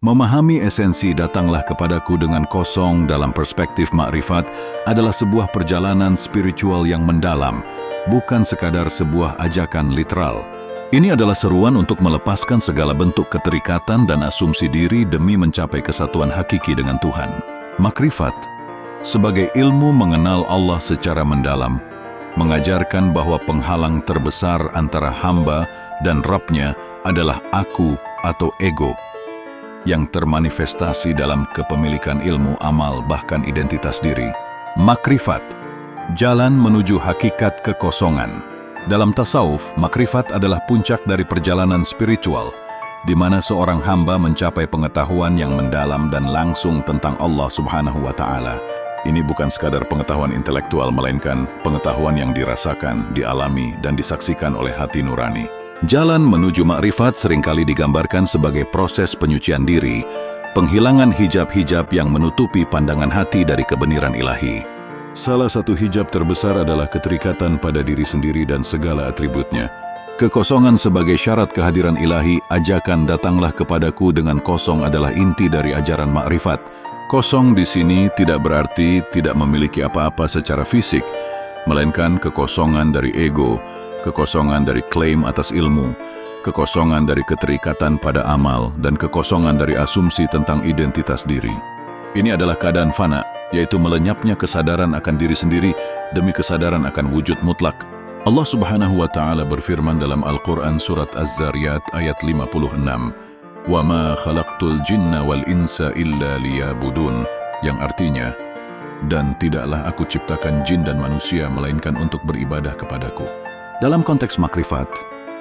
Memahami esensi datanglah kepadaku dengan kosong dalam perspektif makrifat adalah sebuah perjalanan spiritual yang mendalam, bukan sekadar sebuah ajakan literal. Ini adalah seruan untuk melepaskan segala bentuk keterikatan dan asumsi diri demi mencapai kesatuan hakiki dengan Tuhan. Makrifat, sebagai ilmu mengenal Allah secara mendalam, mengajarkan bahwa penghalang terbesar antara hamba dan Rabb-nya adalah aku atau ego, yang termanifestasi dalam kepemilikan ilmu, amal, bahkan identitas diri. Makrifat, jalan menuju hakikat kekosongan. Dalam tasawuf, makrifat adalah puncak dari perjalanan spiritual, di mana seorang hamba mencapai pengetahuan yang mendalam dan langsung tentang Allah Subhanahu wa Ta'ala. Ini bukan sekadar pengetahuan intelektual, melainkan pengetahuan yang dirasakan, dialami, dan disaksikan oleh hati nurani. Jalan menuju makrifat seringkali digambarkan sebagai proses penyucian diri, penghilangan hijab-hijab yang menutupi pandangan hati dari kebenaran ilahi. Salah satu hijab terbesar adalah keterikatan pada diri sendiri dan segala atributnya. Kekosongan sebagai syarat kehadiran ilahi. Ajakan datanglah kepadaku dengan kosong adalah inti dari ajaran makrifat. Kosong di sini tidak berarti tidak memiliki apa-apa secara fisik, melainkan kekosongan dari ego, kekosongan dari klaim atas ilmu, kekosongan dari keterikatan pada amal, dan kekosongan dari asumsi tentang identitas diri. Ini adalah keadaan fana, yaitu melenyapnya kesadaran akan diri sendiri demi kesadaran akan wujud mutlak. Allah Subhanahu wa Ta'ala berfirman dalam Al-Quran surat Az-Zariyat ayat 56, وَمَا خَلَقْتُ الْجِنَّ وَالْإِنْسَ إِلَّا لِيَعْبُدُونَ, yang artinya, dan tidaklah aku ciptakan jin dan manusia melainkan untuk beribadah kepadaku. Dalam konteks makrifat,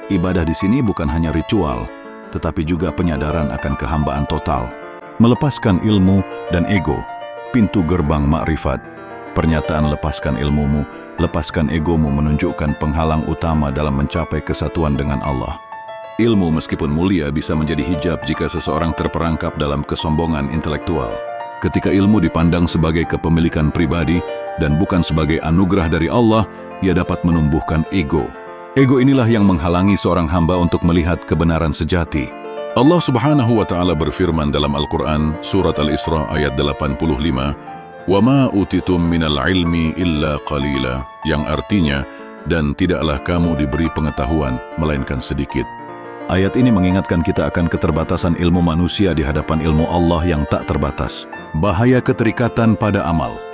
ibadah di sini bukan hanya ritual, tetapi juga penyadaran akan kehambaan total. Melepaskan ilmu dan ego, pintu gerbang makrifat. Pernyataan lepaskan ilmumu, lepaskan egomu menunjukkan penghalang utama dalam mencapai kesatuan dengan Allah. Ilmu meskipun mulia bisa menjadi hijab jika seseorang terperangkap dalam kesombongan intelektual. Ketika ilmu dipandang sebagai kepemilikan pribadi dan bukan sebagai anugerah dari Allah, ia dapat menumbuhkan ego. Ego inilah yang menghalangi seorang hamba untuk melihat kebenaran sejati. Allah Subhanahu wa Ta'ala berfirman dalam Al-Quran surat Al-Isra ayat 85, وَمَا أُوتِيتُم مِّنَ الْعِلْمِ إِلَّا قَلِيلًا, yang artinya, dan tidaklah kamu diberi pengetahuan melainkan sedikit. Ayat ini mengingatkan kita akan keterbatasan ilmu manusia di hadapan ilmu Allah yang tak terbatas. Bahaya keterikatan pada amal.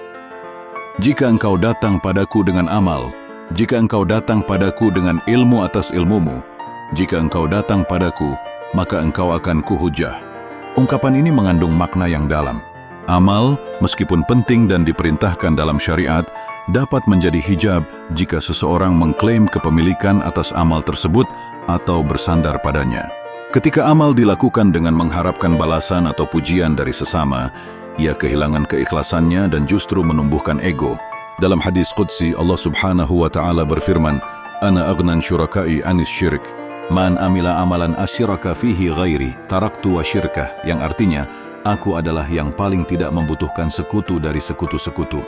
Jika engkau datang padaku dengan amal, jika engkau datang padaku dengan ilmu atas ilmumu, jika engkau datang padaku, maka engkau akan kuhujah. Ungkapan ini mengandung makna yang dalam. Amal, meskipun penting dan diperintahkan dalam syariat, dapat menjadi hijab jika seseorang mengklaim kepemilikan atas amal tersebut atau bersandar padanya. Ketika amal dilakukan dengan mengharapkan balasan atau pujian dari sesama, ia kehilangan keikhlasannya dan justru menumbuhkan ego. Dalam hadis Qudsi, Allah Subhanahu wa Ta'ala berfirman, Ana agnan syurakai anis syirik, man amila amalan asyiraka fihi ghairi, taraktu wa syirkah, yang artinya, aku adalah yang paling tidak membutuhkan sekutu dari sekutu-sekutu.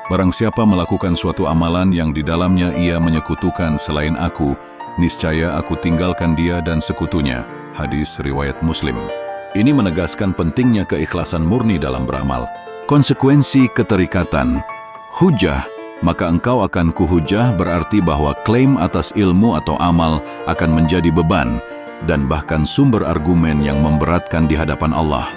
Barang siapa melakukan suatu amalan yang di dalamnya ia menyekutukan selain aku, niscaya aku tinggalkan dia dan sekutunya. Hadis riwayat Muslim. Ini menegaskan pentingnya keikhlasan murni dalam beramal. Konsekuensi keterikatan. Hujah, maka engkau akan kuhujah berarti bahwa klaim atas ilmu atau amal akan menjadi beban dan bahkan sumber argumen yang memberatkan di hadapan Allah.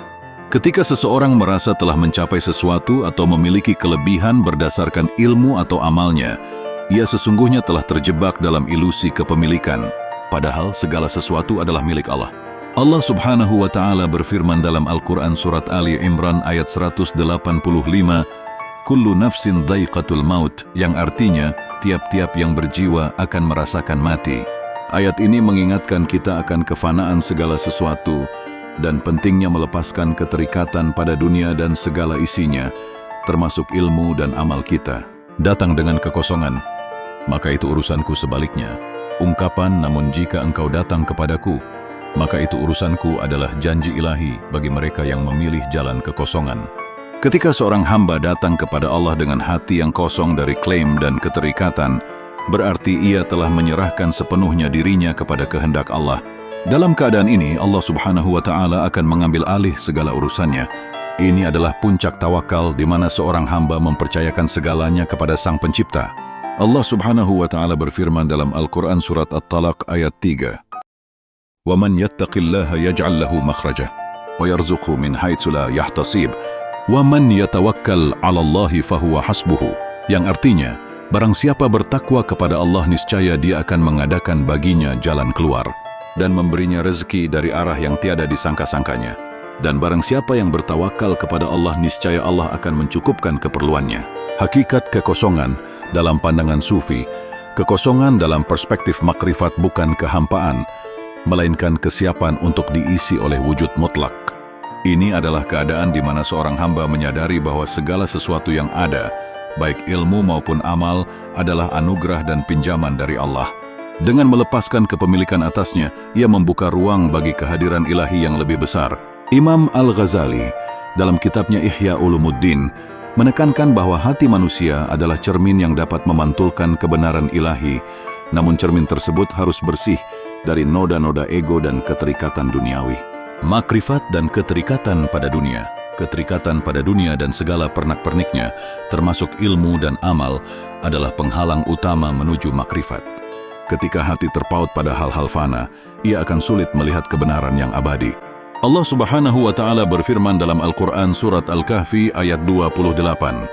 Ketika seseorang merasa telah mencapai sesuatu atau memiliki kelebihan berdasarkan ilmu atau amalnya, ia sesungguhnya telah terjebak dalam ilusi kepemilikan, padahal segala sesuatu adalah milik Allah. Allah Subhanahu wa Ta'ala berfirman dalam Al-Quran surat Ali Imran ayat 185, Kullu nafsin dhaiqatul maut, yang artinya, tiap-tiap yang berjiwa akan merasakan mati. Ayat ini mengingatkan kita akan kefanaan segala sesuatu, dan pentingnya melepaskan keterikatan pada dunia dan segala isinya, termasuk ilmu dan amal kita. Datang dengan kekosongan, maka itu urusanku sebaliknya. Ungkapan, namun jika engkau datang kepadaku, maka itu urusanku adalah janji ilahi bagi mereka yang memilih jalan kekosongan. Ketika seorang hamba datang kepada Allah dengan hati yang kosong dari klaim dan keterikatan, berarti ia telah menyerahkan sepenuhnya dirinya kepada kehendak Allah Dalam keadaan ini, Allah Subhanahu wa Ta'ala akan mengambil alih segala urusannya. Ini adalah puncak tawakal di mana seorang hamba mempercayakan segalanya kepada Sang Pencipta. Allah Subhanahu wa Ta'ala berfirman dalam Al-Quran surat At-Talaq ayat 3. وَمَنْ يَتَّقِ اللَّهَ يَجْعَلْ لَهُ مَخْرَجًا وَيَرْزُقْهُ مِنْ حَيْثُ لَا يَحْتَسِبُ وَمَنْ يَتَوَكَّلْ عَلَى اللَّهِ فَهُوَ حَسْبُهُ. Yang artinya, barang siapa bertakwa kepada Allah, niscaya Dia akan mengadakan baginya jalan keluar dan memberinya rezeki dari arah yang tiada disangka-sangkanya. Dan barang siapa yang bertawakal kepada Allah, niscaya Allah akan mencukupkan keperluannya. Hakikat kekosongan dalam pandangan Sufi, kekosongan dalam perspektif makrifat bukan kehampaan, melainkan kesiapan untuk diisi oleh wujud mutlak. Ini adalah keadaan di mana seorang hamba menyadari bahwa segala sesuatu yang ada, baik ilmu maupun amal, adalah anugerah dan pinjaman dari Allah. Dengan melepaskan kepemilikan atasnya, ia membuka ruang bagi kehadiran ilahi yang lebih besar. Imam Al-Ghazali dalam kitabnya Ihya Ulumuddin menekankan bahwa hati manusia adalah cermin yang dapat memantulkan kebenaran ilahi, namun cermin tersebut harus bersih dari noda-noda ego dan keterikatan duniawi. Makrifat dan keterikatan pada dunia, keterikatan pada dunia dan segala pernak-perniknya, termasuk ilmu dan amal, adalah penghalang utama menuju makrifat. Ketika hati terpaut pada hal-hal fana, ia akan sulit melihat kebenaran yang abadi. Allah Subhanahu wa Ta'ala berfirman dalam Al-Quran surat Al-Kahfi ayat 28.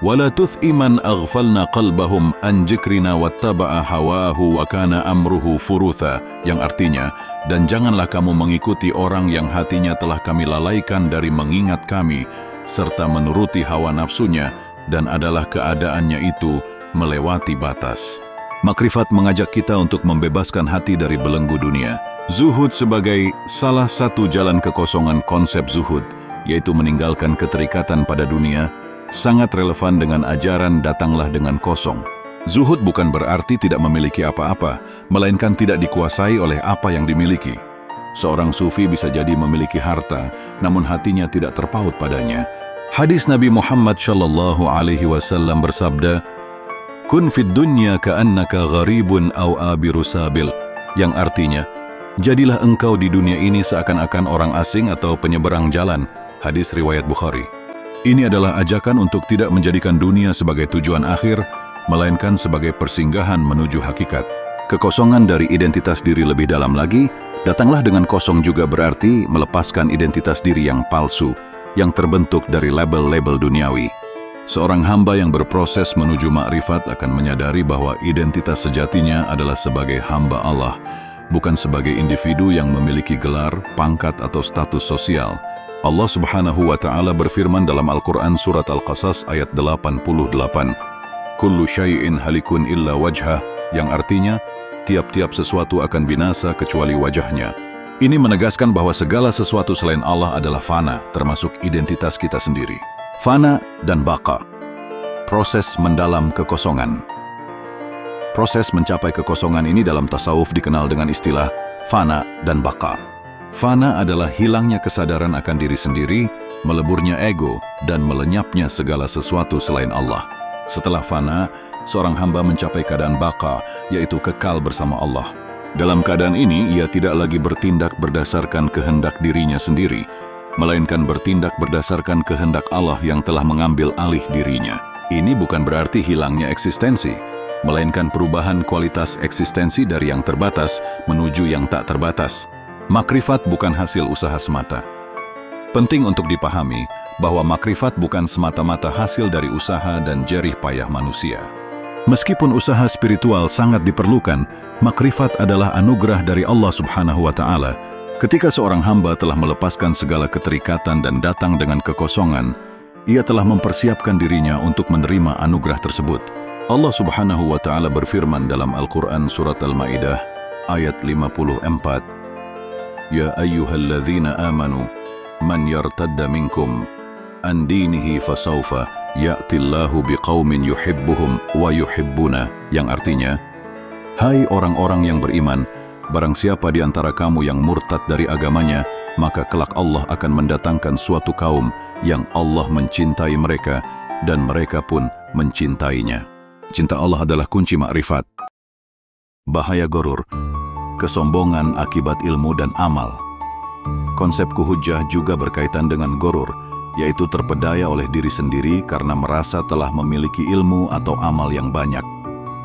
وَلَا تُثْئِ مَنْ أَغْفَلْنَا قَلْبَهُمْ أَنْ جِكْرِنَا وَاتَّبَعَ هَوَاهُ وَكَانَ أَمْرُهُ فُرُوثًا. Yang artinya, dan janganlah kamu mengikuti orang yang hatinya telah kami lalaikan dari mengingat kami, serta menuruti hawa nafsunya, dan adalah keadaannya itu melewati batas. Makrifat mengajak kita untuk membebaskan hati dari belenggu dunia. Zuhud sebagai salah satu jalan kekosongan konsep zuhud, yaitu meninggalkan keterikatan pada dunia, sangat relevan dengan ajaran datanglah dengan kosong. Zuhud bukan berarti tidak memiliki apa-apa, melainkan tidak dikuasai oleh apa yang dimiliki. Seorang sufi bisa jadi memiliki harta, namun hatinya tidak terpaut padanya. Hadis Nabi Muhammad sallallahu alaihi wasallam bersabda, "Kun fid dunya ka'annaka gharibun aw abiru sabil." Yang artinya, jadilah engkau di dunia ini seakan-akan orang asing atau penyeberang jalan. Hadis riwayat Bukhari. Ini adalah ajakan untuk tidak menjadikan dunia sebagai tujuan akhir, melainkan sebagai persinggahan menuju hakikat. Kekosongan dari identitas diri lebih dalam lagi, datanglah dengan kosong juga berarti melepaskan identitas diri yang palsu, yang terbentuk dari label-label duniawi. Seorang hamba yang berproses menuju makrifat akan menyadari bahwa identitas sejatinya adalah sebagai hamba Allah, bukan sebagai individu yang memiliki gelar, pangkat, atau status sosial. Allah Subhanahu wa Ta'ala berfirman dalam Al-Quran surat Al-Qasas ayat 88, "Kullu syai'in halikun illa wajhah," yang artinya, tiap-tiap sesuatu akan binasa kecuali wajahnya. Ini menegaskan bahwa segala sesuatu selain Allah adalah fana, termasuk identitas kita sendiri. Fana dan baqa. Proses mendalam kekosongan. Proses mencapai kekosongan ini dalam tasawuf dikenal dengan istilah fana dan baqa. Fana adalah hilangnya kesadaran akan diri sendiri, meleburnya ego, dan melenyapnya segala sesuatu selain Allah. Setelah fana, seorang hamba mencapai keadaan baqa, yaitu kekal bersama Allah. Dalam keadaan ini, ia tidak lagi bertindak berdasarkan kehendak dirinya sendiri, melainkan bertindak berdasarkan kehendak Allah yang telah mengambil alih dirinya. Ini bukan berarti hilangnya eksistensi, melainkan perubahan kualitas eksistensi dari yang terbatas menuju yang tak terbatas. Makrifat bukan hasil usaha semata. Penting untuk dipahami bahwa makrifat bukan semata-mata hasil dari usaha dan jerih payah manusia. Meskipun usaha spiritual sangat diperlukan, makrifat adalah anugerah dari Allah Subhanahu wa Ta'ala. Ketika seorang hamba telah melepaskan segala keterikatan dan datang dengan kekosongan, ia telah mempersiapkan dirinya untuk menerima anugerah tersebut. Allah Subhanahu wa Ta'ala berfirman dalam Al-Quran surat Al-Ma'idah ayat 54, "Ya ayyuhalladzina amanu, man yartadda minkum an dinihi fasawfa ya'tillahu biqaumin yuhibbuhum wa yuhibbuna," yang artinya, "Hai orang-orang yang beriman, barang siapa di antara kamu yang murtad dari agamanya, maka kelak Allah akan mendatangkan suatu kaum yang Allah mencintai mereka dan mereka pun mencintainya." Cinta Allah adalah kunci makrifat. Bahaya gurur. kesombongan akibat ilmu dan amal. Konsep kuhujjah juga berkaitan dengan gorur, yaitu terpedaya oleh diri sendiri karena merasa telah memiliki ilmu atau amal yang banyak.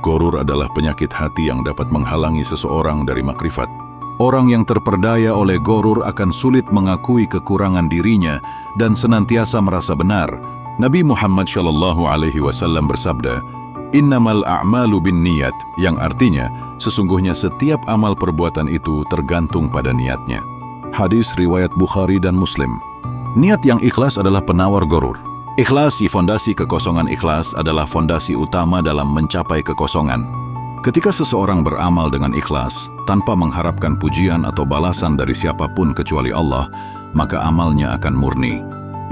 Gorur adalah penyakit hati yang dapat menghalangi seseorang dari makrifat. Orang yang terperdaya oleh gorur akan sulit mengakui kekurangan dirinya dan senantiasa merasa benar. Nabi Muhammad SAW bersabda, "Innamal a'malu binniyat," yang artinya, sesungguhnya setiap amal perbuatan itu tergantung pada niatnya. Hadis riwayat Bukhari dan Muslim. Niat yang ikhlas adalah penawar gorur. Ikhlas, fondasi kekosongan ikhlas adalah fondasi utama dalam mencapai kekosongan. Ketika seseorang beramal dengan ikhlas, tanpa mengharapkan pujian atau balasan dari siapapun kecuali Allah, maka amalnya akan murni.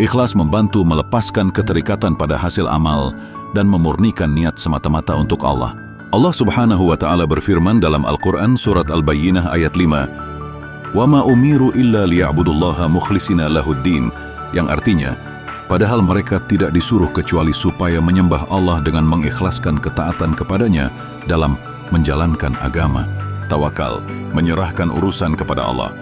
Ikhlas membantu melepaskan keterikatan pada hasil amal dan memurnikan niat semata-mata untuk Allah. Allah Subhanahu wa Ta'ala berfirman dalam Al-Quran Surat Al-Bayyinah ayat 5, "Wa ma umiru illa liya'budullaha mukhlishina lahuddin," yang artinya, padahal mereka tidak disuruh kecuali supaya menyembah Allah dengan mengikhlaskan ketaatan kepadanya dalam menjalankan agama. Tawakal, menyerahkan urusan kepada Allah.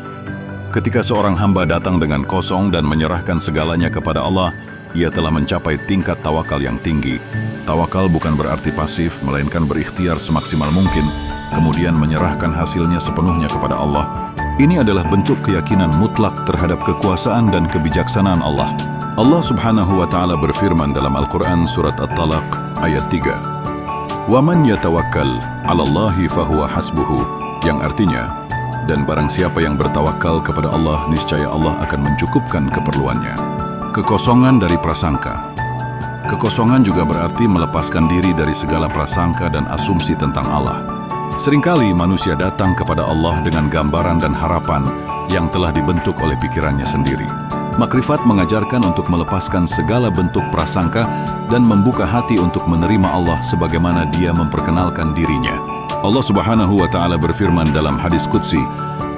Ketika seorang hamba datang dengan kosong dan menyerahkan segalanya kepada Allah, ia telah mencapai tingkat tawakal yang tinggi. Tawakal bukan berarti pasif, melainkan berikhtiar semaksimal mungkin, kemudian menyerahkan hasilnya sepenuhnya kepada Allah. Ini adalah bentuk keyakinan mutlak terhadap kekuasaan dan kebijaksanaan Allah. Allah Subhanahu wa Ta'ala berfirman dalam Al-Quran Surat At-Talaq ayat 3, "Waman yatawakkal 'alallahi fahuwa hasbuhu," yang artinya, dan barang siapa yang bertawakal kepada Allah, niscaya Allah akan mencukupkan keperluannya. Kekosongan dari prasangka. Kekosongan juga berarti melepaskan diri dari segala prasangka dan asumsi tentang Allah. Seringkali manusia datang kepada Allah dengan gambaran dan harapan yang telah dibentuk oleh pikirannya sendiri. Makrifat mengajarkan untuk melepaskan segala bentuk prasangka dan membuka hati untuk menerima Allah sebagaimana Dia memperkenalkan dirinya. Allah Subhanahu wa Ta'ala berfirman dalam hadis qudsi,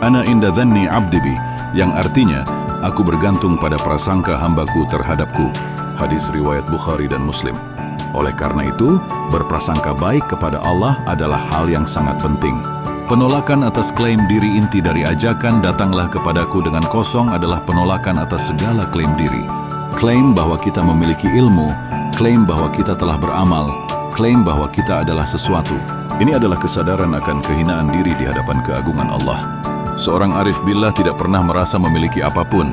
"Ana inda dhanni 'abdi bi," yang artinya, aku bergantung pada prasangka hambaku terhadapku. Hadis riwayat Bukhari dan Muslim. Oleh karena itu, berprasangka baik kepada Allah adalah hal yang sangat penting. Penolakan atas klaim diri inti dari ajakan "datanglah kepadaku" dengan kosong adalah penolakan atas segala klaim diri. Klaim bahwa kita memiliki ilmu, klaim bahwa kita telah beramal, klaim bahwa kita adalah sesuatu. Ini adalah kesadaran akan kehinaan diri di hadapan keagungan Allah. Seorang arif billah tidak pernah merasa memiliki apapun,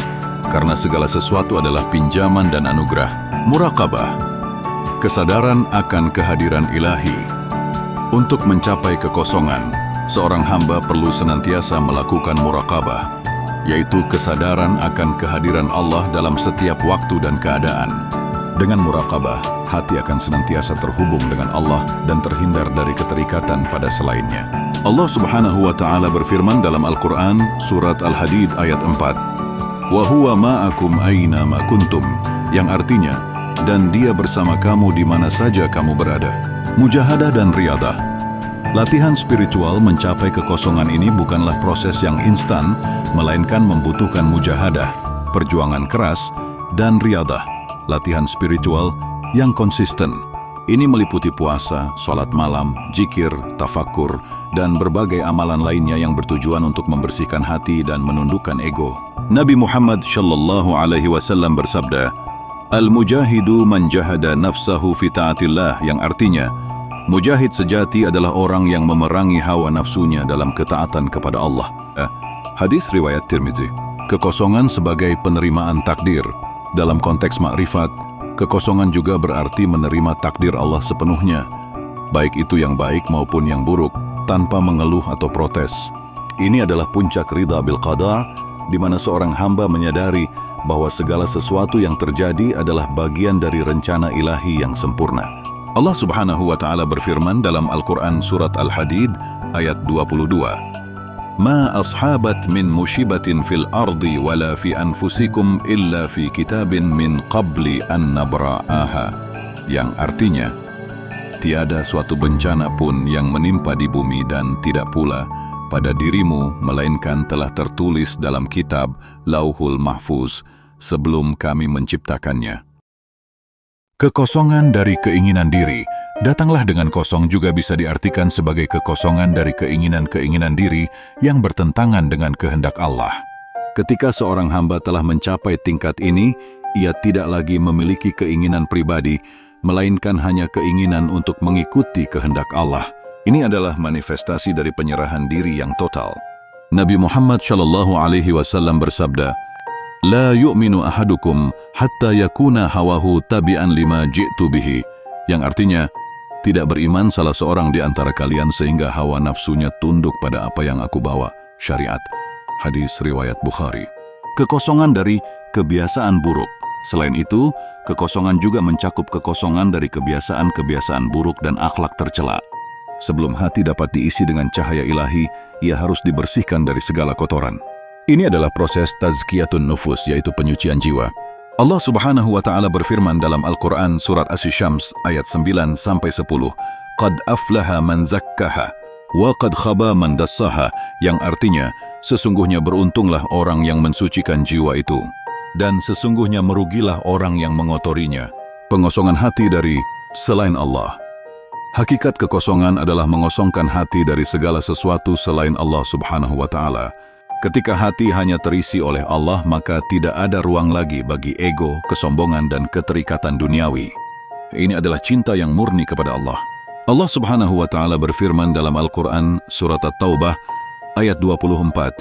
karena segala sesuatu adalah pinjaman dan anugerah. Muraqabah, kesadaran akan kehadiran ilahi. Untuk mencapai kekosongan, seorang hamba perlu senantiasa melakukan muraqabah, yaitu kesadaran akan kehadiran Allah dalam setiap waktu dan keadaan. Dengan muraqabah, hati akan senantiasa terhubung dengan Allah dan terhindar dari keterikatan pada selainnya. Allah Subhanahu wa Ta'ala berfirman dalam Al-Quran Surat Al-Hadid ayat 4, "Wa huwa ma'akum aina ma kuntum," yang artinya, dan Dia bersama kamu di mana saja kamu berada. Mujahadah dan riyadah. Latihan spiritual mencapai kekosongan ini bukanlah proses yang instan, melainkan membutuhkan mujahadah, perjuangan keras, dan riyadah, latihan spiritual yang konsisten. Ini meliputi puasa, sholat malam, zikir, tafakur, dan berbagai amalan lainnya yang bertujuan untuk membersihkan hati dan menundukkan ego. Nabi Muhammad SAW bersabda, "Al-mujahidu man jahada nafsahu fi ta'atillah," yang artinya, mujahid sejati adalah orang yang memerangi hawa nafsunya dalam ketaatan kepada Allah. Hadis riwayat Tirmizi. Kekosongan sebagai penerimaan takdir. Dalam konteks makrifat, kekosongan juga berarti menerima takdir Allah sepenuhnya, baik itu yang baik maupun yang buruk, tanpa mengeluh atau protes. Ini adalah puncak ridha bil qada, di mana seorang hamba menyadari bahwa segala sesuatu yang terjadi adalah bagian dari rencana ilahi yang sempurna. Allah Subhanahu wa Ta'ala berfirman dalam Al-Quran Surat Al-Hadid ayat 22, "Ma ashabat min musibatin fil ardi wala fi anfusikum illa fi kitabin min qabli an nabra'aha," yang artinya, tiada suatu bencana pun yang menimpa di bumi dan tidak pula pada dirimu, melainkan telah tertulis dalam kitab Lauhul Mahfuz sebelum kami menciptakannya. Kekosongan dari keinginan diri. Datanglah dengan kosong juga bisa diartikan sebagai kekosongan dari keinginan-keinginan diri yang bertentangan dengan kehendak Allah. Ketika seorang hamba telah mencapai tingkat ini, ia tidak lagi memiliki keinginan pribadi, melainkan hanya keinginan untuk mengikuti kehendak Allah. Ini adalah manifestasi dari penyerahan diri yang total. Nabi Muhammad SAW bersabda, "La yu'minu ahadukum hatta yakuna hawahu tabi'an lima ji'tu bihi." Yang artinya, tidak beriman salah seorang di antara kalian sehingga hawa nafsunya tunduk pada apa yang aku bawa, syariat. Hadis riwayat Bukhari. Kekosongan dari kebiasaan buruk. Selain itu, kekosongan juga mencakup kekosongan dari kebiasaan-kebiasaan buruk dan akhlak tercela. Sebelum hati dapat diisi dengan cahaya ilahi, ia harus dibersihkan dari segala kotoran. Ini adalah proses tazkiyatun nufus, yaitu penyucian jiwa. Allah Subhanahu wa Ta'ala berfirman dalam Al-Quran surat Asy-Syams ayat 9-10, "Qad aflaha man zakkaha, wa qad khaba man dassaha," yang artinya, sesungguhnya beruntunglah orang yang mensucikan jiwa itu, dan sesungguhnya merugilah orang yang mengotorinya. Pengosongan hati dari selain Allah. Hakikat kekosongan adalah mengosongkan hati dari segala sesuatu selain Allah Subhanahu wa Ta'ala. Ketika hati hanya terisi oleh Allah, maka tidak ada ruang lagi bagi ego, kesombongan, dan keterikatan duniawi. Ini adalah cinta yang murni kepada Allah. Allah Subhanahu wa Ta'ala berfirman dalam Al-Quran surat At-Taubah ayat 24,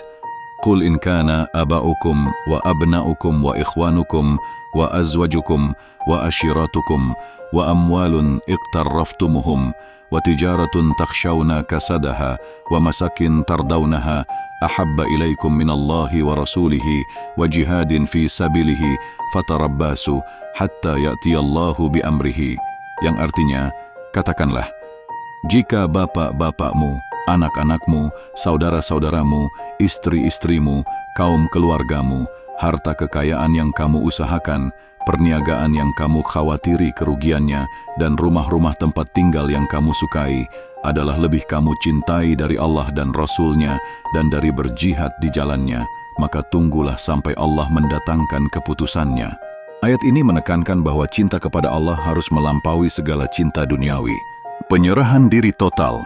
"Qul in kana aba'ukum wa abna'ukum wa ikhwanukum wa azwajukum wa ashiratukum wa amwalun iqtarraftumuhum wa tijaratun takhshawna kasadaha wa masakin tardawnaha ahabba ilaikum minallahi wa rasulihi wa jihadin fi sabilihi fatarabbasu hatta ya'tiyallahu biamrihi." Yang artinya, katakanlah, jika bapak-bapakmu, anak-anakmu, saudara-saudaramu, istri-istrimu, kaum keluargamu, harta kekayaan yang kamu usahakan, perniagaan yang kamu khawatiri kerugiannya, dan rumah-rumah tempat tinggal yang kamu sukai adalah lebih kamu cintai dari Allah dan Rasul-Nya dan dari berjihad di jalannya, maka tunggulah sampai Allah mendatangkan keputusannya. Ayat ini menekankan bahwa cinta kepada Allah harus melampaui segala cinta duniawi. Penyerahan diri total.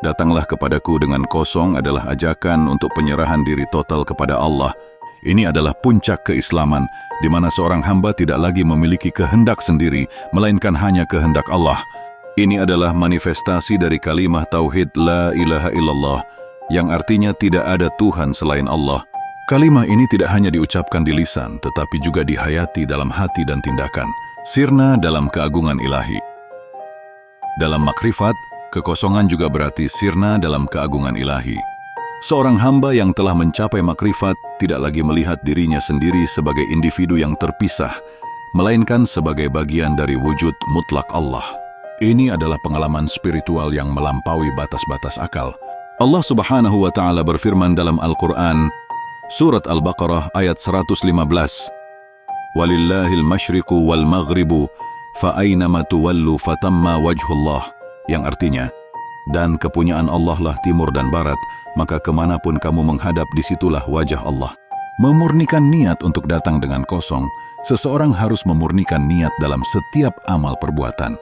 Datanglah kepadaku dengan kosong adalah ajakan untuk penyerahan diri total kepada Allah. Ini adalah puncak keislaman, di mana seorang hamba tidak lagi memiliki kehendak sendiri, melainkan hanya kehendak Allah. Ini adalah manifestasi dari kalimah tauhid la ilaha illallah, yang artinya tidak ada Tuhan selain Allah. Kalimah ini tidak hanya diucapkan di lisan, tetapi juga dihayati dalam hati dan tindakan. Sirna dalam keagungan ilahi. Dalam makrifat, kekosongan juga berarti sirna dalam keagungan ilahi. Seorang hamba yang telah mencapai makrifat tidak lagi melihat dirinya sendiri sebagai individu yang terpisah, melainkan sebagai bagian dari wujud mutlak Allah. Ini adalah pengalaman spiritual yang melampaui batas-batas akal. Allah Subhanahu wa Ta'ala berfirman dalam Al-Quran, surat Al-Baqarah ayat 115, "Walillahil masyriqu wal maghribu, fa'ainama tuwallu fatamma wajhullah," yang artinya, dan kepunyaan Allah lah timur dan barat, maka kemanapun kamu menghadap disitulah wajah Allah. Memurnikan niat untuk datang dengan kosong, seseorang harus memurnikan niat dalam setiap amal perbuatan.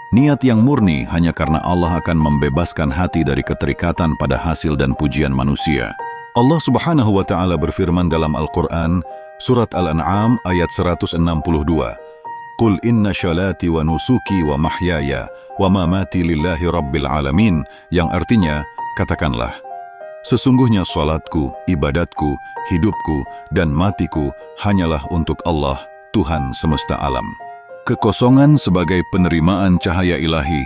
Niat yang murni hanya karena Allah akan membebaskan hati dari keterikatan pada hasil dan pujian manusia. Allah Subhanahu wa Ta'ala berfirman dalam Al-Quran, surat Al-An'am ayat 162, "Qul inna sholati wa nusuki wa mahyaya wa mamati lillahi rabbil alamin," yang artinya, katakanlah, sesungguhnya salatku, ibadatku, hidupku, dan matiku hanyalah untuk Allah, Tuhan semesta alam. Kekosongan sebagai penerimaan cahaya ilahi.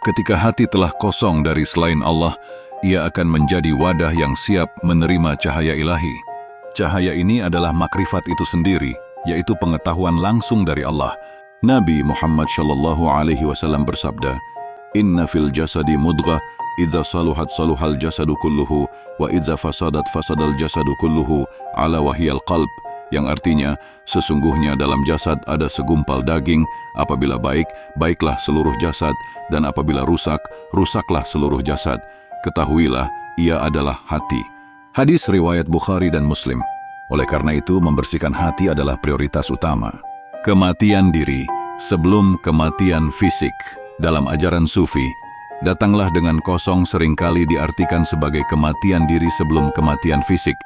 Ketika hati telah kosong dari selain Allah, ia akan menjadi wadah yang siap menerima cahaya ilahi. Cahaya ini adalah makrifat itu sendiri, yaitu pengetahuan langsung dari Allah. Nabi Muhammad SAW bersabda, "Inna fil jasadi mudghah, idza saluhat saluhal jasadu kulluhu, wa idza fasadat fasadal jasadu kulluhu, ala wahiyal qalb," yang artinya, sesungguhnya dalam jasad ada segumpal daging, apabila baik, baiklah seluruh jasad, dan apabila rusak, rusaklah seluruh jasad. Ketahuilah, ia adalah hati. Hadis riwayat Bukhari dan Muslim. Oleh karena itu, membersihkan hati adalah prioritas utama. Kematian diri. sebelum kematian fisik. Dalam ajaran Sufi, datanglah dengan kosong seringkali diartikan sebagai kematian diri sebelum kematian fisik.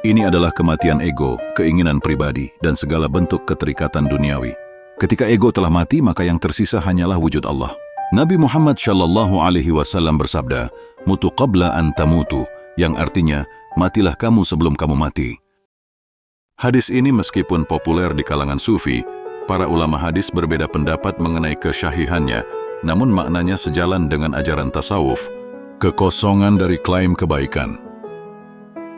Ini adalah kematian ego, keinginan pribadi, dan segala bentuk keterikatan duniawi. Ketika ego telah mati, maka yang tersisa hanyalah wujud Allah. Nabi Muhammad SAW bersabda, "Mutu qabla an tamutu," yang artinya, matilah kamu sebelum kamu mati. Hadis ini meskipun populer di kalangan Sufi, para ulama hadis berbeda pendapat mengenai kesyahihannya, namun maknanya sejalan dengan ajaran tasawuf, kekosongan dari klaim kebaikan.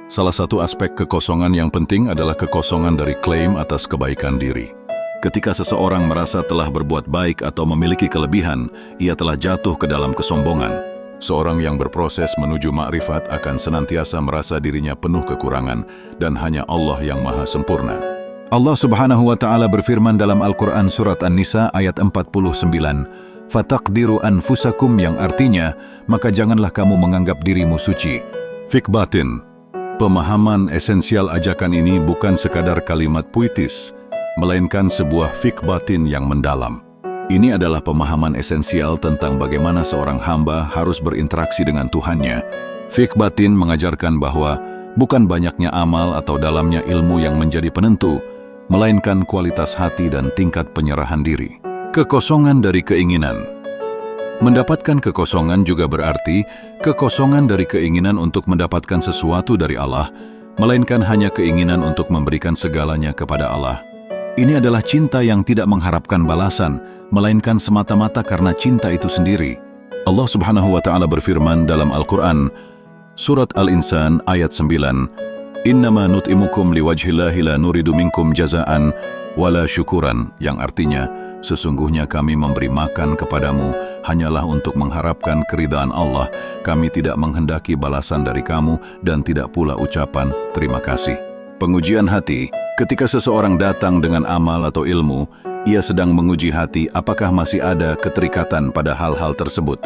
Salah satu aspek kekosongan yang penting adalah kekosongan dari klaim atas kebaikan diri. Ketika seseorang merasa telah berbuat baik atau memiliki kelebihan, ia telah jatuh ke dalam kesombongan. Seorang yang berproses menuju makrifat akan senantiasa merasa dirinya penuh kekurangan dan hanya Allah yang maha sempurna. Allah Subhanahu wa Ta'ala berfirman dalam Al-Quran Surat An-Nisa ayat 49, "Fataqdiru anfusakum," yang artinya, maka janganlah kamu menganggap dirimu suci. Fik batin. Pemahaman esensial ajakan ini bukan sekadar kalimat puitis, melainkan sebuah fik batin yang mendalam. Ini adalah pemahaman esensial tentang bagaimana seorang hamba harus berinteraksi dengan Tuhannya. Fik batin mengajarkan bahwa bukan banyaknya amal atau dalamnya ilmu yang menjadi penentu, melainkan kualitas hati dan tingkat penyerahan diri. Kekosongan dari keinginan. Mendapatkan kekosongan juga berarti kekosongan dari keinginan untuk mendapatkan sesuatu dari Allah, melainkan hanya keinginan untuk memberikan segalanya kepada Allah. Ini adalah cinta yang tidak mengharapkan balasan, melainkan semata-mata karena cinta itu sendiri. Allah Subhanahu wa Ta'ala berfirman dalam Al-Quran, Surat Al-Insan ayat 9, "Innama nut'imukum liwajhillahi la nuridu minkum jazaan wala syukuran," yang artinya, sesungguhnya kami memberi makan kepadamu hanyalah untuk mengharapkan keridaan Allah. Kami tidak menghendaki balasan dari kamu dan tidak pula ucapan terima kasih. Pengujian hati. Ketika seseorang datang dengan amal atau ilmu, ia sedang menguji hati apakah masih ada keterikatan pada hal-hal tersebut.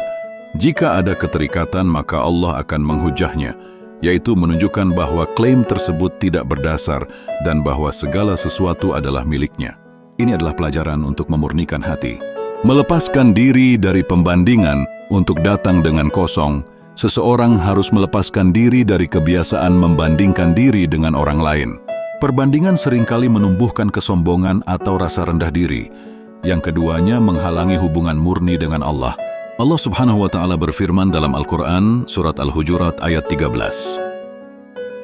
Jika ada keterikatan, maka Allah akan menghujahnya, yaitu menunjukkan bahwa klaim tersebut tidak berdasar dan bahwa segala sesuatu adalah miliknya. Ini adalah pelajaran untuk memurnikan hati. Melepaskan diri dari pembandingan untuk datang dengan kosong. Seseorang harus melepaskan diri dari kebiasaan membandingkan diri dengan orang lain. Perbandingan seringkali menumbuhkan kesombongan atau rasa rendah diri. Yang keduanya menghalangi hubungan murni dengan Allah. Allah Subhanahu wa Ta'ala berfirman dalam Al-Quran, Surat Al-Hujurat ayat 13.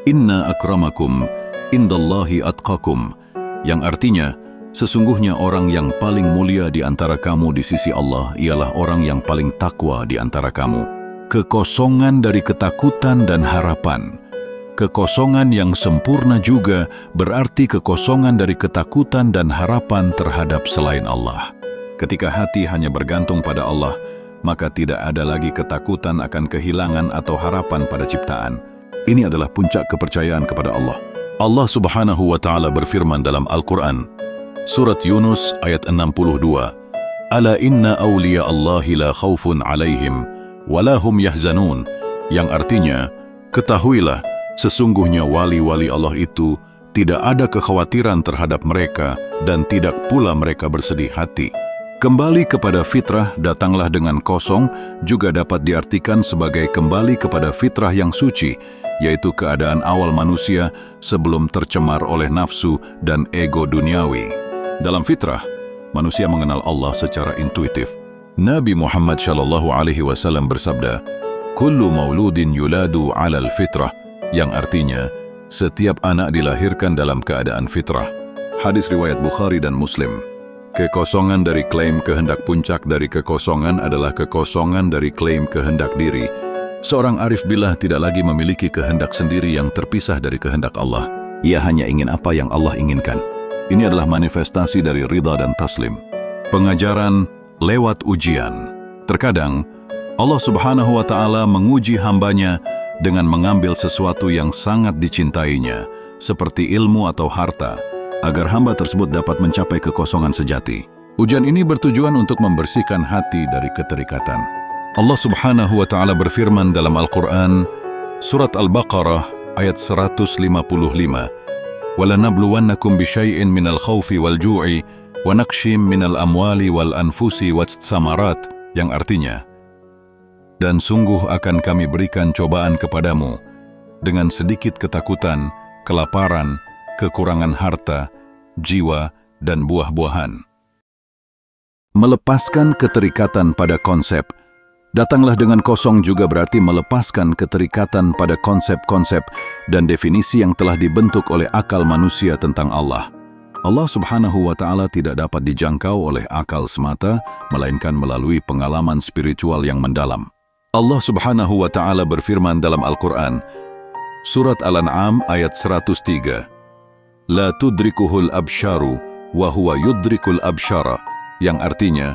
"Inna akramakum indallahi atqakum," yang artinya, sesungguhnya orang yang paling mulia di antara kamu di sisi Allah ialah orang yang paling takwa di antara kamu. Kekosongan dari ketakutan dan harapan. Kekosongan yang sempurna juga berarti kekosongan dari ketakutan dan harapan terhadap selain Allah. Ketika hati hanya bergantung pada Allah, maka tidak ada lagi ketakutan akan kehilangan atau harapan pada ciptaan. Ini adalah puncak kepercayaan kepada Allah. Allah Subhanahu wa Ta'ala berfirman dalam Al-Quran, Surat Yunus ayat 62, "Ala inna awliya Allahi la khawfun alaihim, walahum yahzanun," yang artinya, ketahuilah, sesungguhnya wali-wali Allah itu tidak ada kekhawatiran terhadap mereka dan tidak pula mereka bersedih hati. Kembali kepada fitrah datanglah dengan kosong juga dapat diartikan sebagai kembali kepada fitrah yang suci, yaitu keadaan awal manusia sebelum tercemar oleh nafsu dan ego duniawi. Dalam fitrah, manusia mengenal Allah secara intuitif. Nabi Muhammad SAW bersabda, "Kullu mauludin yuladu 'alal fitrah," yang artinya, setiap anak dilahirkan dalam keadaan fitrah. Hadis riwayat Bukhari dan Muslim. Kekosongan dari klaim kehendak. Puncak dari kekosongan adalah kekosongan dari klaim kehendak diri. Seorang arif billah tidak lagi memiliki kehendak sendiri yang terpisah dari kehendak Allah. Ia hanya ingin apa yang Allah inginkan. Ini adalah manifestasi dari ridha dan taslim. Pengajaran lewat ujian. Terkadang, Allah Subhanahu wa Ta'ala menguji hambanya dengan mengambil sesuatu yang sangat dicintainya, seperti ilmu atau harta, agar hamba tersebut dapat mencapai kekosongan sejati. Ujian ini bertujuan untuk membersihkan hati dari keterikatan. Allah Subhanahu wa Ta'ala berfirman dalam Al-Quran, Surat Al-Baqarah ayat 155, "Walanabluwannakum bisyai'in minal khawfi wal ju'i wa naqshim minal amwali wal anfusi watsamarat, yang artinya, dan sungguh akan kami berikan cobaan kepadamu dengan sedikit ketakutan, kelaparan, kekurangan harta, jiwa, dan buah-buahan. Melepaskan keterikatan pada konsep. Datanglah dengan kosong juga berarti melepaskan keterikatan pada konsep-konsep dan definisi yang telah dibentuk oleh akal manusia tentang Allah. Allah Subhanahu wa Ta'ala tidak dapat dijangkau oleh akal semata, melainkan melalui pengalaman spiritual yang mendalam. Allah Subhanahu wa Ta'ala berfirman dalam Al-Quran, Surat Al-An'am ayat 103, La tudrikuhul absyaru, wa huwa yudrikul absyara, yang artinya,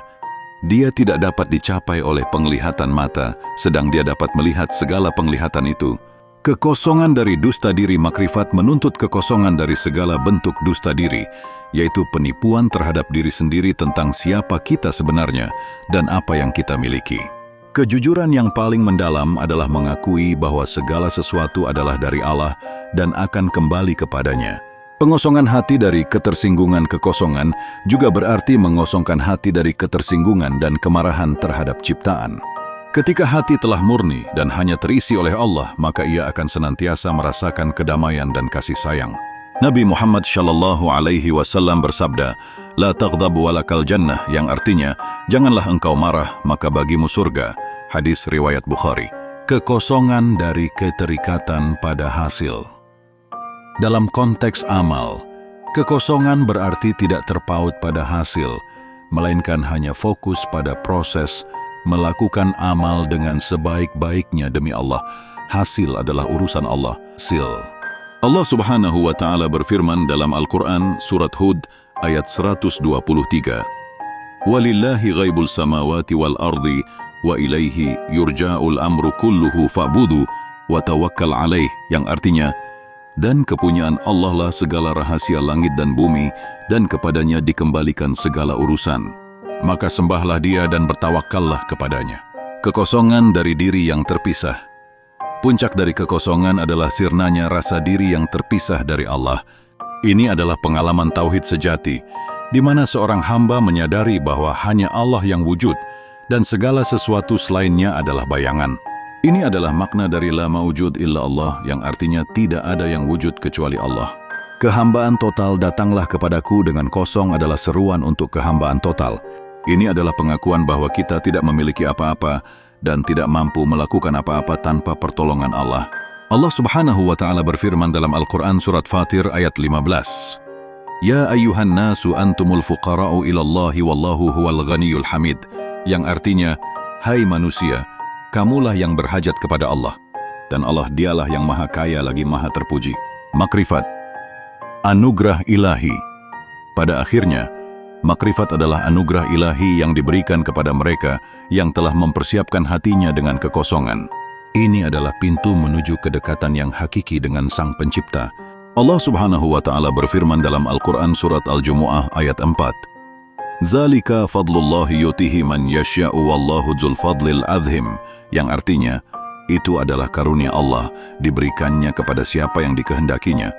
dia tidak dapat dicapai oleh penglihatan mata, sedang dia dapat melihat segala penglihatan itu. Kekosongan dari dusta diri makrifat menuntut kekosongan dari segala bentuk dusta diri, yaitu penipuan terhadap diri sendiri tentang siapa kita sebenarnya dan apa yang kita miliki. Kejujuran yang paling mendalam adalah mengakui bahwa segala sesuatu adalah dari Allah dan akan kembali kepadanya. Pengosongan hati dari ketersinggungan kekosongan juga berarti mengosongkan hati dari ketersinggungan dan kemarahan terhadap ciptaan. Ketika hati telah murni dan hanya terisi oleh Allah, maka ia akan senantiasa merasakan kedamaian dan kasih sayang. Nabi Muhammad SAW bersabda, La taghdab walakal jannah, yang artinya, janganlah engkau marah, maka bagimu surga. Hadis riwayat Bukhari. Kekosongan dari keterikatan pada hasil. Dalam konteks amal, kekosongan berarti tidak terpaut pada hasil, melainkan hanya fokus pada proses, melakukan amal dengan sebaik-baiknya demi Allah. Hasil adalah urusan Allah. Allah Subhanahu wa Ta'ala berfirman dalam Al-Quran, Surat Hud, ayat 123, Walillahi ghaibul samawati wal ardi, wa ilaihi yurja'ul amru kulluhu fa'budu, wa tawakkal alaih, yang artinya, dan kepunyaan Allah lah segala rahasia langit dan bumi, dan kepadanya dikembalikan segala urusan. Maka sembahlah dia dan bertawakallah kepadanya. Kekosongan dari diri yang terpisah. Puncak dari kekosongan adalah sirnanya rasa diri yang terpisah dari Allah. Ini adalah pengalaman tauhid sejati, di mana seorang hamba menyadari bahwa hanya Allah yang wujud, dan segala sesuatu selainnya adalah bayangan. Ini adalah makna dari la mawjud illa Allah, yang artinya tidak ada yang wujud kecuali Allah. Kehambaan total datanglah kepadaku dengan kosong adalah seruan untuk kehambaan total. Ini adalah pengakuan bahwa kita tidak memiliki apa-apa dan tidak mampu melakukan apa-apa tanpa pertolongan Allah. Allah Subhanahu wa Ta'ala berfirman dalam Al-Quran Surat Fatir ayat 15. Ya ayyuhan nasu antumul fuqara'u ilallahi wallahu huwal ghaniyul hamid, yang artinya, hai manusia, kamulah yang berhajat kepada Allah, dan Allah dialah yang maha kaya lagi maha terpuji. Makrifat, anugerah ilahi. Pada akhirnya, makrifat adalah anugerah ilahi yang diberikan kepada mereka yang telah mempersiapkan hatinya dengan kekosongan. Ini adalah pintu menuju kedekatan yang hakiki dengan Sang Pencipta. Allah Subhanahu wa Ta'ala berfirman dalam Al-Quran Surat Al-Jumu'ah ayat 4. Zalika fadlullahi yutihi man yasya'u wallahu dzul fadlil azhim, yang artinya, itu adalah karunia Allah, diberikannya kepada siapa yang dikehendakinya,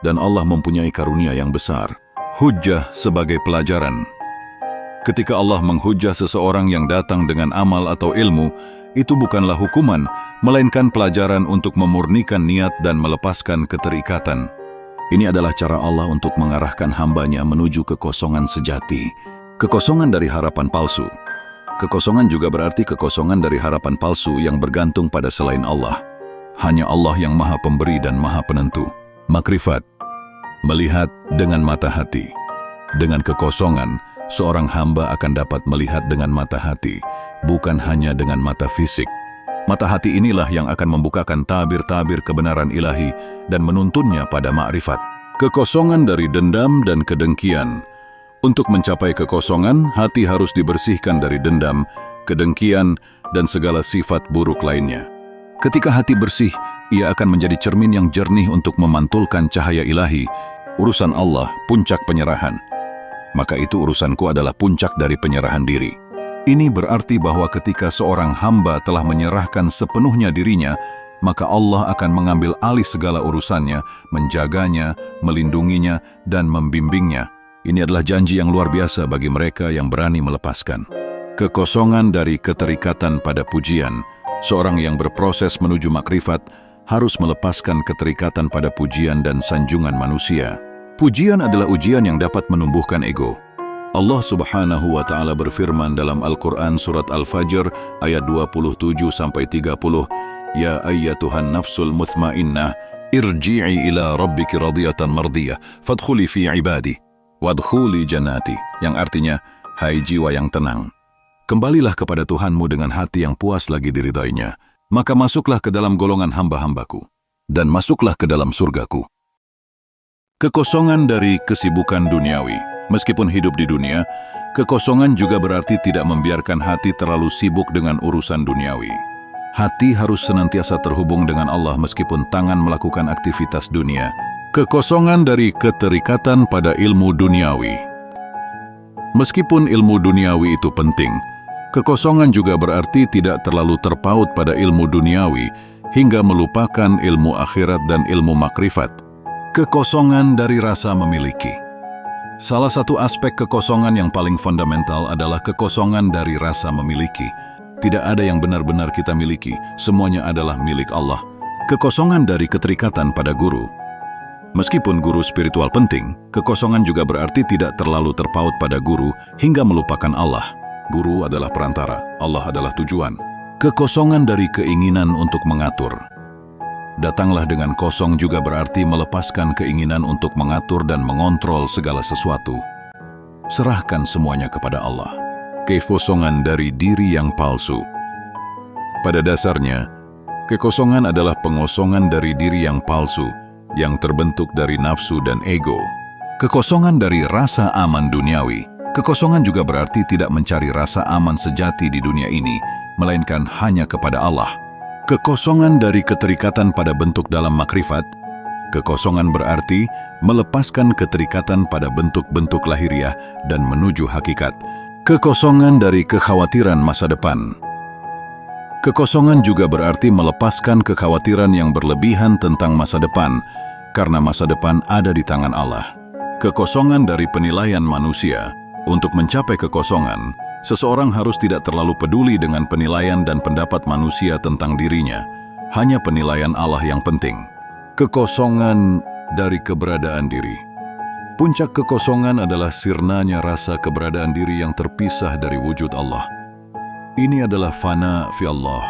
dan Allah mempunyai karunia yang besar. Hujjah sebagai pelajaran. Ketika Allah menghujjah seseorang yang datang dengan amal atau ilmu, itu bukanlah hukuman, melainkan pelajaran untuk memurnikan niat dan melepaskan keterikatan. Ini adalah cara Allah untuk mengarahkan hambanya menuju kekosongan sejati. Kekosongan dari harapan palsu. Kekosongan juga berarti kekosongan dari harapan palsu yang bergantung pada selain Allah. Hanya Allah yang maha pemberi dan maha penentu. Makrifat. Melihat dengan mata hati. Dengan kekosongan, seorang hamba akan dapat melihat dengan mata hati, bukan hanya dengan mata fisik. Mata hati inilah yang akan membukakan tabir-tabir kebenaran ilahi dan menuntunnya pada ma'rifat. Kekosongan dari dendam dan kedengkian. Untuk mencapai kekosongan, hati harus dibersihkan dari dendam, kedengkian, dan segala sifat buruk lainnya. Ketika hati bersih, ia akan menjadi cermin yang jernih untuk memantulkan cahaya ilahi. Urusan Allah, puncak penyerahan. Maka itu urusanku adalah puncak dari penyerahan diri. Ini berarti bahwa ketika seorang hamba telah menyerahkan sepenuhnya dirinya, maka Allah akan mengambil alih segala urusannya, menjaganya, melindunginya, dan membimbingnya. Ini adalah janji yang luar biasa bagi mereka yang berani melepaskan. Kekosongan dari keterikatan pada pujian. Seorang yang berproses menuju makrifat harus melepaskan keterikatan pada pujian dan sanjungan manusia. Pujian adalah ujian yang dapat menumbuhkan ego. Allah Subhanahu wa Ta'ala berfirman dalam Al-Quran surat Al-Fajr ayat 27-30, Ya ayyatuhan nafsul mutmainnah, irji'i ila rabbiki radiyatan mardiyah, fadkhuli fi ibadi, wadkhuli jannati, yang artinya, hai jiwa yang tenang, kembalilah kepada Tuhanmu dengan hati yang puas lagi diridhoinya, maka masuklah ke dalam golongan hamba-hambaku, dan masuklah ke dalam surgaku. Kekosongan dari kesibukan duniawi. Meskipun hidup di dunia, kekosongan juga berarti tidak membiarkan hati terlalu sibuk dengan urusan duniawi. Hati harus senantiasa terhubung dengan Allah meskipun tangan melakukan aktivitas dunia. Kekosongan dari keterikatan pada ilmu duniawi. Meskipun ilmu duniawi itu penting, kekosongan juga berarti tidak terlalu terpaut pada ilmu duniawi hingga melupakan ilmu akhirat dan ilmu makrifat. Kekosongan dari rasa memiliki. Salah satu aspek kekosongan yang paling fundamental adalah kekosongan dari rasa memiliki. Tidak ada yang benar-benar kita miliki, semuanya adalah milik Allah. Kekosongan dari keterikatan pada guru. Meskipun guru spiritual penting, kekosongan juga berarti tidak terlalu terpaut pada guru hingga melupakan Allah. Guru adalah perantara, Allah adalah tujuan. Kekosongan dari keinginan untuk mengatur. Datanglah dengan kosong juga berarti melepaskan keinginan untuk mengatur dan mengontrol segala sesuatu. Serahkan semuanya kepada Allah. Kekosongan dari diri yang palsu. Pada dasarnya, kekosongan adalah pengosongan dari diri yang palsu, yang terbentuk dari nafsu dan ego. Kekosongan dari rasa aman duniawi. Kekosongan juga berarti tidak mencari rasa aman sejati di dunia ini, melainkan hanya kepada Allah. Kekosongan dari keterikatan pada bentuk dalam makrifat. Kekosongan berarti melepaskan keterikatan pada bentuk-bentuk lahiriah dan menuju hakikat. Kekosongan dari kekhawatiran masa depan. Kekosongan juga berarti melepaskan kekhawatiran yang berlebihan tentang masa depan, karena masa depan ada di tangan Allah. Kekosongan dari penilaian manusia. Untuk mencapai kekosongan, seseorang harus tidak terlalu peduli dengan penilaian dan pendapat manusia tentang dirinya. Hanya penilaian Allah yang penting. Kekosongan dari keberadaan diri. Puncak kekosongan adalah sirnanya rasa keberadaan diri yang terpisah dari wujud Allah. Ini adalah fana fi Allah.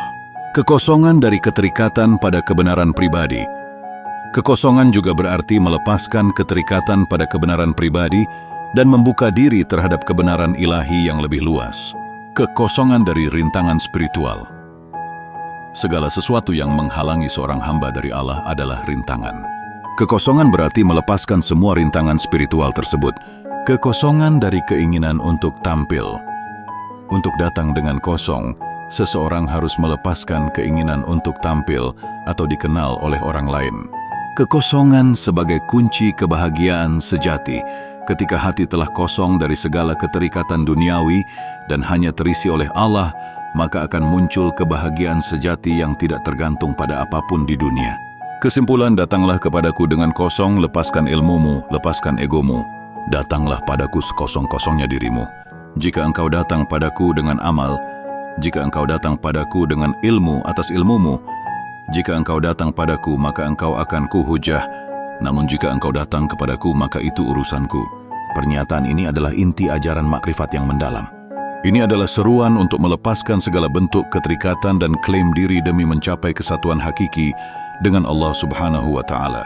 Kekosongan dari keterikatan pada kebenaran pribadi. Kekosongan juga berarti melepaskan keterikatan pada kebenaran pribadi dan membuka diri terhadap kebenaran ilahi yang lebih luas. Kekosongan dari rintangan spiritual. Segala sesuatu yang menghalangi seorang hamba dari Allah adalah rintangan. Kekosongan berarti melepaskan semua rintangan spiritual tersebut. Kekosongan dari keinginan untuk tampil. Untuk datang dengan kosong, seseorang harus melepaskan keinginan untuk tampil atau dikenal oleh orang lain. Kekosongan sebagai kunci kebahagiaan sejati. Ketika hati telah kosong dari segala keterikatan duniawi dan hanya terisi oleh Allah, maka akan muncul kebahagiaan sejati yang tidak tergantung pada apapun di dunia. Kesimpulan, datanglah kepadaku dengan kosong, lepaskan ilmumu, lepaskan egomu. Datanglah padaku sekosong-kosongnya dirimu. Jika engkau datang padaku dengan amal, jika engkau datang padaku dengan ilmu atas ilmumu, jika engkau datang padaku maka engkau akan kuhujah. Namun jika engkau datang kepadaku maka itu urusanku. Pernyataan ini adalah inti ajaran makrifat yang mendalam. Ini adalah seruan untuk melepaskan segala bentuk keterikatan dan klaim diri demi mencapai kesatuan hakiki dengan Allah Subhanahu wa Ta'ala.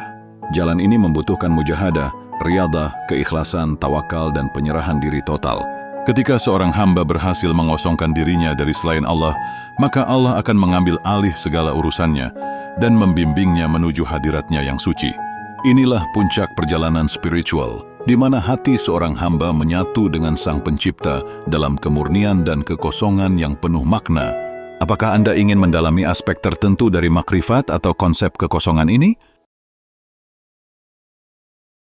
Jalan ini membutuhkan mujahadah, riyadah, keikhlasan, tawakal, dan penyerahan diri total. Ketika seorang hamba berhasil mengosongkan dirinya dari selain Allah, maka Allah akan mengambil alih segala urusannya dan membimbingnya menuju hadiratnya yang suci. Inilah puncak perjalanan spiritual, di mana hati seorang hamba menyatu dengan Sang Pencipta dalam kemurnian dan kekosongan yang penuh makna. Apakah Anda ingin mendalami aspek tertentu dari makrifat atau konsep kekosongan ini?